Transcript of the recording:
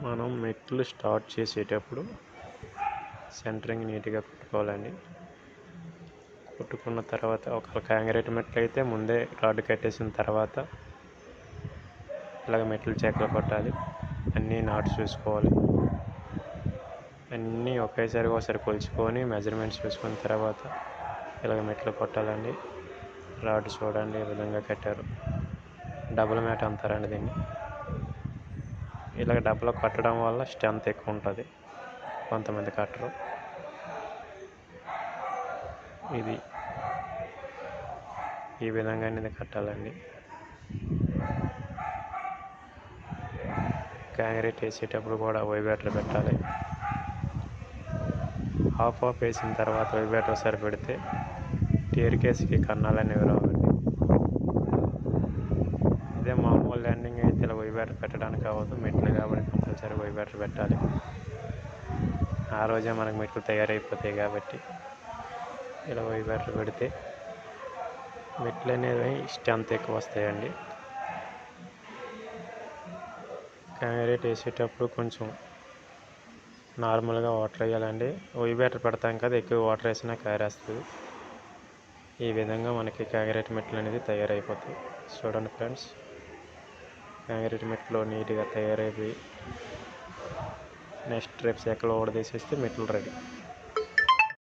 మనం మెట్లు స్టార్ట్ చేసేటప్పుడు సెంటరింగ్ నీట్గా కుట్టుకోవాలండి. కుట్టుకున్న తర్వాత ఒక కాంక్రీట్ మెట్లు అయితే ముందే రాడ్ కట్టేసిన తర్వాత ఇలాగ మెట్లు చెక్కలు కొట్టాలి. అన్నీ నాటు చూసుకోవాలి. అన్నీ ఒకసారి కొలుచుకొని మెజర్మెంట్స్ చూసుకున్న తర్వాత ఇలాగ మెట్లు కొట్టాలండి. రాడ్ చూడండి ఈ విధంగా కట్టారు. డబుల్ మ్యాట్ అంటారండి దీన్ని. ఇలాగ డబ్బులు కట్టడం వల్ల స్ట్రెంత్ ఎక్కువ ఉంటుంది. కొంతమంది కట్టరు. ఇది ఈ విధంగా అనేది కట్టాలండి. కాంక్రీట్ వేసేటప్పుడు కూడా వైబ్రేటర్ పెట్టాలి. హాఫ్ వేసిన తర్వాత వైబ్రేటర్ ఒకసారి పెడితే టేర్ కేసుకి కన్నాలు అనేవి రావండి. ఇదే మామూలు ల్యాండింగ్ అయితే ఇలా వైబ్రేటర్ పెట్టడానికి అవ్వదు. మెట్లు కాబట్టి కంపల్సరీ వైబ్రేటర్ పెట్టాలి. ఆ రోజే మనకు మెట్లు తయారైపోతాయి కాబట్టి ఇలా వైబ్రేటర్ పెడితే మెట్లు అనేవి స్ట్రెంత్ ఎక్కువ వస్తాయండి. కాంక్రీట్ వేసేటప్పుడు కొంచెం నార్మల్గా వాటర్ వేయాలండి. వైబ్రేటర్ పెడతాం కదా, ఎక్కువ వాటర్ వేసినా కారేస్తుంది. ఈ విధంగా మనకి కాంక్రీట్ మెట్లు అనేది తయారైపోతాయి. చూడండి ఫ్రెండ్స్, కాంక్రీట్ మెట్లు నీట్గా తయారైపోయి నెక్స్ట్ రేపు చెక్కలు ఓడదీసేస్తే మెట్లు రెడీ.